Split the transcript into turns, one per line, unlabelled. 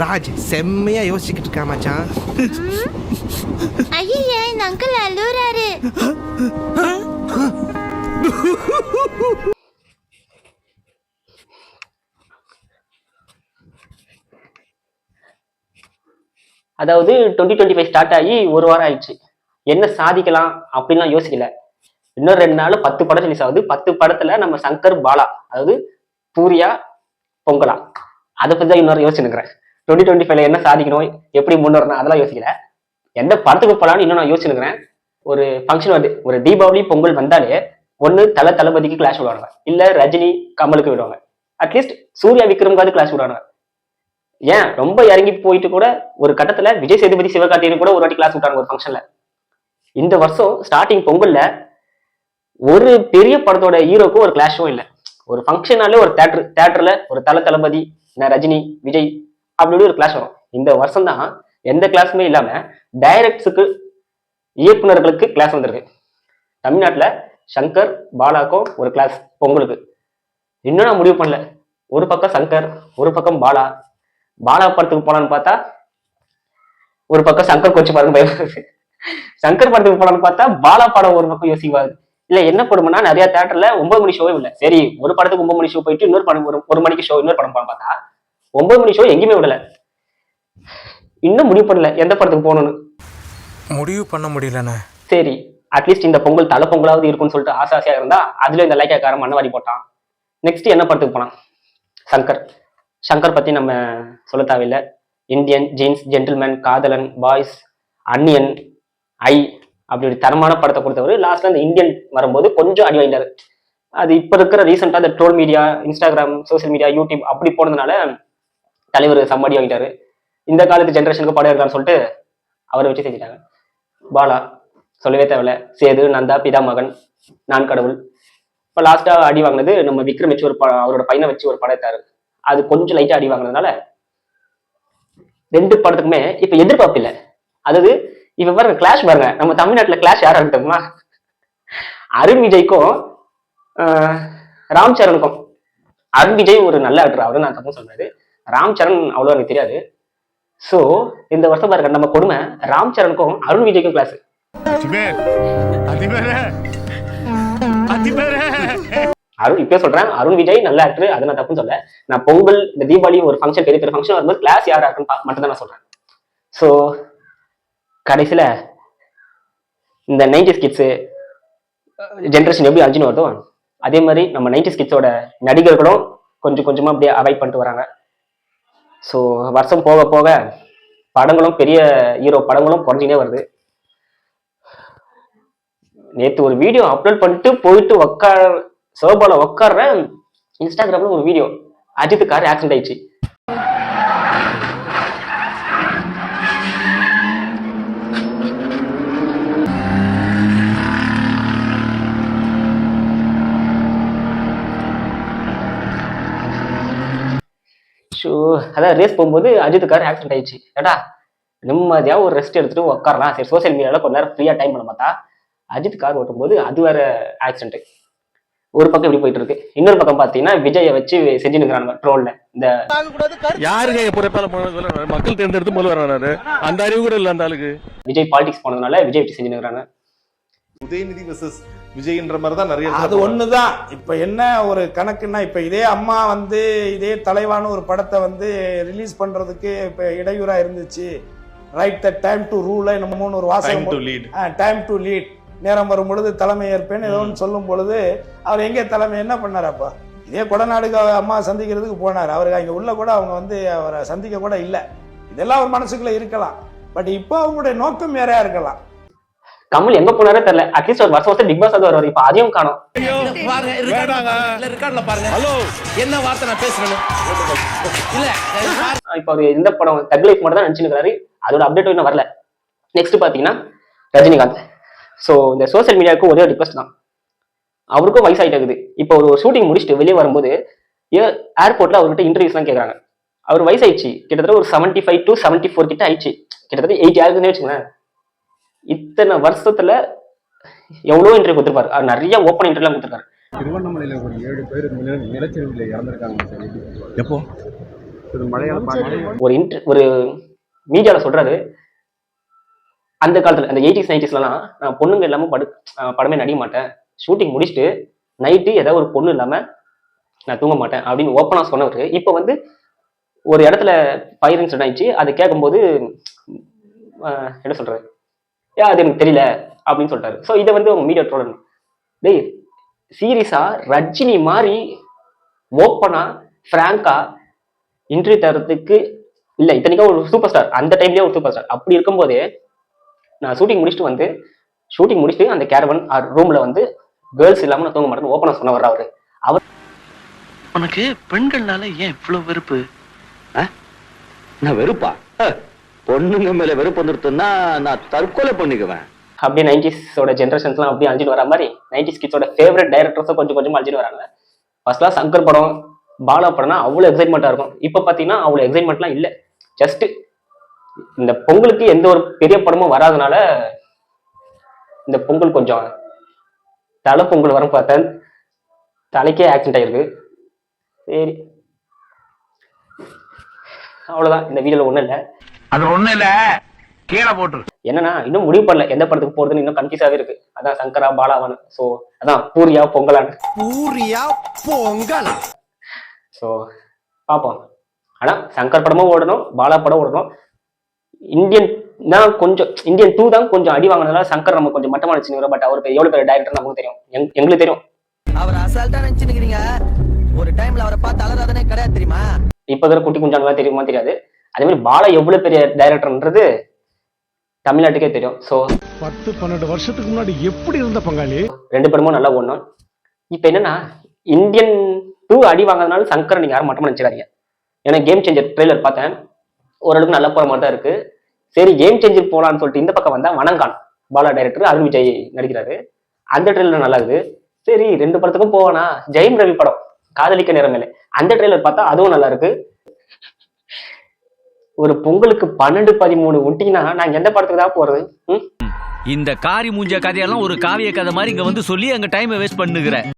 ராஜ் செம்மையா யோசிச்சுக்கிட்டு இருக்கா மச்சான்.
ஐயா இந்த அங்கிள் அழுறாரு.
அதாவது 2025 ஸ்டார்ட் ஆகி ஒரு வாரம் ஆயிடுச்சு. என்ன சாதிக்கலாம் அப்படின்லாம் யோசிக்கல. இன்னும் 2 நாள் 10 படம் ரிலீஸ் ஆகுது. 10 படத்துல நம்ம சங்கர் பாலா, அதாவது சூர்யா பொங்கலா, அதை பத்தி தான் இன்னொரு யோசிச்சுருக்கிறேன். 2025ல என்ன சாதிக்கணும், எப்படி முன்னேறணும் அதெல்லாம் யோசிக்கல. எந்த படத்துக்கு போலான்னு இன்னும் நான் யோசிச்சுருக்கிறேன். ஒரு ஃபங்க்ஷன் வருது, ஒரு தீபாவளி பொங்கல் வந்தாலே ஒண்ணு தளபதிக்கு கிளாஸ் விடுவாங்க, இல்ல ரஜினி கமலுக்கு விடுவாங்க, அட்லீஸ்ட் சூர்யா விக்ரம்காவது கிளாஸ் விடுவாங்க. ஏன் ரொம்ப இறங்கி போயிட்டு கூட ஒரு கட்டத்துல விஜய் சேதுபதி சிவகார்த்திகேயன் கூட ஒரு வாட்டி கிளாஸ் விட்டாங்க ஒரு ஃபங்க்ஷன்ல. இந்த வருஷம் ஸ்டார்டிங் பொங்கல்ல ஒரு பெரிய படத்தோட ஹீரோக்கும் ஒரு கிளாஷும் இல்லை. ஒரு ஃபங்க்ஷனாலே ஒரு தேட்டர்ல ஒரு தளபதி, ரஜினி, விஜய் அப்படி ஒரு கிளாஸ் வரும். இந்த வருஷம் தான் எந்த கிளாஸுமே இல்லாம டைரக்டர்ஸுக்கு, இயக்குநர்களுக்கு கிளாஸ் வந்திருக்கு. தமிழ்நாட்டுல சங்கர் பாலாக்கும் ஒரு கிளாஸ் பொங்கலுக்கு. இன்னும் நான் முடிவு பண்ணல. ஒரு பக்கம் சங்கர், ஒரு பக்கம் பாலா. பாலா படத்துக்கு போலான்னு பார்த்தா ஒரு பக்கம் சங்கர் கொஞ்சம் பாருங்க பயப்படுது. சங்கர் படத்துக்கு போலான்னு பார்த்தா பாலா படம் ஒரு பக்கம் யோசிக்குவாரு. இல்ல என்ன படம்னா, நிறைய தியேட்டர்ல 9 மணி ஷோவே இல்லை. சரி, ஒரு படத்துக்கு 9 மணி ஷோ போயிட்டு இன்னொரு படம் ஒரு மணிக்கு ஷோ இன்னொரு படம் பார்த்தா 9 மணி ஷோ எங்கேயுமே விடல. இன்னும் முடிவு பண்ணல எந்த படத்துக்கு போகணும்னு.
முடிவு பண்ண முடியலண்ணே.
சரி, அட்லீஸ்ட் இந்த பொங்கல் தலை பொங்கலாவது இருக்கும்னு சொல்லிட்டு ஆசையா இருந்தா அதுல இந்த லைக்காக்காரன் மண்ணவாரி போட்டான். நெக்ஸ்ட் என்ன படத்துக்கு போனான்? சங்கர் பத்தி நம்ம சொல்ல தேவையில்லை. இந்தியன், ஜீன்ஸ், ஜென்டில்மேன், காதலன், பாய்ஸ், அன்னியன், ஐ அப்படி ஒரு தரமான படத்தை கொடுத்தவர். லாஸ்ட்ல இந்த இந்தியன் வரும்போது கொஞ்சம் அடி வாங்கிட்டாரு. அது இப்ப இருக்கிற ரீசெண்டா இந்த troll media, Instagram, social media, YouTube அப்படி போனதுனால தலைவர் சம்மடி வாங்கிட்டாரு. இந்த காலத்து ஜென்ரேஷனுக்கு படம் இருக்கான்னு சொல்லிட்டு அவரை வச்சு செஞ்சுட்டாங்க. பாலா சொல்லவே தேவையில்ல. சேது, நந்தா, பிதா மகன், நான் கடவுள். இப்போ லாஸ்டா அடி வாங்கினது நம்ம விக்ரம் வச்சு அவரோட பையனை வச்சு ஒரு படம் எடுத்தாரு. அது கொஞ்சம் லைட்டா அடி வாங்கினதுனால 2 படத்துக்குமே இப்ப எதிர்பார்ப்பு இல்லை. அதாவது இப்ப பாருங்க கிளாஷ் பாருங்க. நம்ம தமிழ்நாட்டுல கிளாஷ் யாரா இருக்கோம்னா, அருண் விஜய்க்கும் ராம் சரணுக்கும். அருண் விஜய் ஒரு நல்ல ஆக்டர், அவரு நான் தப்பு சொல்றாரு. ராம் சரண் அவ்வளவு எனக்கு தெரியாது. சோ இந்த வருஷம் பாருங்க நம்ம கொடுமை, ராம் சரணுக்கும் அருண் விஜய்க்கும் கிளாஸ். அருண் இப்ப சொல்றேன், அருண் விஜய் நல்ல ஆக்டர், அதை நான் தப்புன்னு சொல்ல. நான் பொங்கல், இந்த தீபாவளி ஒரு ஃபங்க்ஷன், பெரிய பெரிய ஃபங்க்ஷன் வரும்போது கிளாஸ் யார் ஆக்டர்னு மட்டும் தான் நான் சொல்றேன். ஸோ கடைசியில இந்த 90s கிட்ஸு ஜென்ரேஷன் எப்படி அழிஞ்சுன்னு வருதோ அதே மாதிரி நம்ம 90s கிட்ஸோட நடிகர்களும் கொஞ்சம் கொஞ்சமா அப்படியே அவாய்ட் பண்ணிட்டு வராங்க. ஸோ வருஷம் போக போக படங்களும், பெரிய ஹீரோ படங்களும் குறைஞ்சினே வருது. நேற்று ஒரு வீடியோ அப்லோட் பண்ணிட்டு போயிட்டு சோபால உட்காடுறேன். இன்ஸ்டாகிராம்ல ஒரு வீடியோ, அஜித் கார் ஆக்சிடென்ட் ஆயிடுச்சு. அதான் ரேஸ் போகும்போது அஜித் கார் ஆக்சிடென்ட் ஆயிடுச்சு. ஏடா நிம்மதியா ஒரு ரெஸ்ட் எடுத்துட்டு உட்காரலாம், சரி சோசியல் மீடியால கொஞ்ச நேரம் ஃப்ரீயா டைம் பண்ண பார்த்தா அஜித் கார் ஓட்டும் போது அது வேற ஆக்சிடென்ட். ஒரு பக்கம் இப்படி போயிட்டு இருக்கு. இன்னொரு பக்கம் பாத்தீங்கன்னா விஜயை வச்சு செஞ்சுனுக்குறாங்க ட்ரோல்ல. இந்த
யாருங்க மக்கள் தேர்ந்தெடுத்து முதல்ல வர்றாரு, அந்த அறிவு கூட இல்ல அந்த ஆளுக்கு.
விஜய் பாலிடிக்ஸ் போனதுனால விஜய் வச்சு செஞ்சுனுக்குறாங்க.
உதயநிதி வெர்சஸ் விஜய்ன்ற மாதிரி தான் நிறைய.
அது ஒண்ணுதான். இப்ப என்ன ஒரு கணக்குன்னா, இப்ப இதே அம்மா இதே தலைவான ஒரு படத்தை ரிலீஸ் பண்றதுக்கு இப்ப இடையூறா இருந்துச்சு. Right the time to rule என்னமோன்னு ஒரு வாசகம், டைம் டு லீட், நேரம் வரும் பொழுது தலைமை ஏற்பேன்னு ஏதோ ஒன்று சொல்லும் பொழுது அவர் எங்கே தலைமை என்ன பண்ணார்? அப்பா இதே கொடநாடுக்கு அம்மா சந்திக்கிறதுக்கு போனார். அவருக்கு அங்கே உள்ள கூட அவங்க அவரை சந்திக்க கூட இல்லை. இதெல்லாம் ஒரு மனசுக்குள்ள இருக்கலாம். பட் இப்போ அவங்களுடைய நோக்கம் வேறையா இருக்கலாம்.
கமல் எங்க போனாரே தெரியல. அட்லீஸ்ட் ஒரு வருஷம் பிக் பாஸ் வந்து வருவார். இப்ப அதையும் காணோம்.
என்ன வார்த்தை நான் பேசுறேன் இல்ல.
இப்ப அவர் இந்த படம் தக் லைஃப் மட்டும் தான் நினைச்சுக்கிறாரு. அதோட அப்டேட் இன்னும் வரல. நெக்ஸ்ட் பாத்தீங்கன்னா ரஜினிகாந்த். ஸோ இந்த சோசியல் மீடியாவுக்கு ஒரே ரிக்வஸ்ட் தான், அவருக்கும் வயசாயிட்டு இருக்குது. இப்போ ஒரு ஷூட்டிங் முடிச்சுட்டு வெளியே வரும்போது ஏர்போர்ட்ல அவர்கிட்ட இன்டர்வியூஸ்லாம் கேட்குறாங்க. அவர் வயசாயிடுச்சு, கிட்டத்தட்ட ஒரு 75 to 74 கிட்ட ஆயிடுச்சு. கிட்டத்தட்ட 80 ஆகுதுன்னு வச்சுக்கோங்களேன். இத்தனை வருஷத்துல எவ்வளோ இன்டர்வியூ கொடுத்துருப்பாரு. அவர் நிறைய ஓப்பன் இன்டர்வியூலாம் கொடுத்துருக்காரு.
திருவண்ணாமலையில ஒரு 7 பேர் நிலச்சரிவில் இறந்திருக்காங்க. எப்போ
ஒரு மீடியால சொல்றாரு, அந்த காலத்துல அந்த 80s 90sலாம் நான் பொண்ணுங்க இல்லாம படமே நடிக்க மாட்டேன், ஷூட்டிங் முடிச்சுட்டு நைட்டு ஏதாவது ஒரு பொண்ணு இல்லாம நான் தூங்க மாட்டேன் அப்படின்னு ஓப்பனா சொன்னவர் இப்ப வந்து ஒரு இடத்துல ஃபயர் இன்சிடென்ட் ஆயிடுச்சு. அதை கேட்கும்போது என்ன சொல்றாரு, அது எனக்கு தெரியல அப்படின்னு சொல்லிட்டாரு. ஸோ இதை வந்து அவங்க மீடியா ட்ரோல். டேய் சீரியஸா ரஜினி மாதிரி ஓப்பனா ஃப்ராங்கா இன்டர்வியூ தரத்துக்கு இல்ல, இத்தனைக்கும் ஒரு சூப்பர் ஸ்டார், அந்த டைம்லயே ஒரு சூப்பர் ஸ்டார். அப்படி இருக்கும்போதே நான் ஷூட்டிங் முடிச்சுட்டு அந்த கேரவன் ரூம்ல வந்து கேர்ள்ஸ் இல்லாம நான் தூங்க மாட்டேன்னு ஓப்பனா சொன்னவர் அவரு. அவர்
உனக்கு பெண்கள்னால ஏன் இவ்வளவு வெறுப்பு?
நான் வெறுப்பா? பொண்ணுங்க மேல வெறுப்பு வந்துருத்துன்னா நான் தற்கொலை பண்ணிக்குவேன்.
அப்படியே 90s ஜென்ரேஷன்ஸ்லாம் அப்படியே அழிஞ்சிட்டு வர மாதிரி 90s கிட்ஸோட ஃபேவரட் டைரக்டர்ஸும் கொஞ்சம் கொஞ்சமா அழிஞ்சிட்டு வராங்க. ஃபர்ஸ்ட்லாம் சங்கர் படம் பாலா படம்னா அவ்வளோ எக்ஸைட்மெண்ட்டாக இருக்கும். இப்போ பார்த்தீங்கன்னா அவ்வளோ எக்ஸைட்மெண்ட்லாம் இல்லை. ஜஸ்ட் இந்த பொங்கலுக்கு எந்த ஒரு பெரிய படமும் வராதனால இந்த பொங்கல் கொஞ்சம் தலை பொங்கல் வர பார்த்தேன், தலைக்கே ஆக்சிடென்ட் ஆயிருக்கு. சரி அவ்வளோதான், இந்த வீடியோல ஒன்றும் இல்லை.
அது ஒண்ணு இல்ல, கீழே போட்டு
என்னன்னா இன்னும் முடிவு பண்ணல எந்த படத்துக்கு போறதுன்னு, இன்னும் கன்ஃபியூஸாவே இருக்கு. அதான் சங்கரா பாலாவானு. ஸோ அதான் பூரியா பொங்கலான்னு. ஸோ பார்ப்போம். ஆனா சங்கர் படமும் ஓடணும், பாலா படம் ஓடணும். இந்தியன் 2 தான் கொஞ்சம் அடி வாங்கினதால சங்கர் நம்ம கொஞ்சம் மட்டமா நினைச்சுக்கிறோம். பட் அவர் எவ்வளவு பேர் டைரக்டர் நமக்கு தெரியும், எங்களுக்கு தெரியும்.
அவர் அசால்ட்டா நினைச்சுக்கிறீங்க, ஒரு டைம்ல அவரை பார்த்து அலறாதனே கிடையாது தெரியுமா?
இப்ப இருக்கிற குட்டி குஞ்சானுலாம் தெரியுமா தெரியாது. அதே மாதிரி பாலா எவ்வளவு பெரிய டைரக்டர்ன்றது தமிழ்நாட்டுக்கே தெரியும். ஸோ
10-12 வருஷத்துக்கு முன்னாடி எப்படி இருந்த பங்காளி
2 படமும் நல்லா ஓடணும். இப்ப என்னன்னா இந்தியன் 2 அடி வாங்கினதுனால சங்கர் நீங்க யாரும் மட்டமா நினைச்சுக்காதீங்க. ஏன்னா கேம் சேஞ்சர் ட்ரெய்லர் பார்த்தேன், ஓரளவுக்கு நல்லா போற மாதிரி தான் இருக்கு. சரி கேம் சேஞ்சர் போலான்னு சொல்லிட்டு இந்த பக்கம் வந்தா வணங்கான் பாலா டைரக்டர், அருண் விஜய் நடிக்கிறாரு. அந்த ட்ரெய்லர் நல்லா இருக்குது. சரி 2 படத்துக்கும் போவானா, ஜெயம் ரவி படம் காதலிக்க நேரமேலே அந்த ட்ரெய்லர் பார்த்தா அதுவும் நல்லா இருக்கு. ஒரு பொங்கலுக்கு 12-13 ஒட்டினா நாங்க எந்த படத்துக்கு தான் போறது?
இந்த காரி மூஞ்ச கதையெல்லாம் ஒரு காவிய கதை மாதிரி இங்க வந்து சொல்லி அங்க டைம் வேஸ்ட் பண்ணுகிற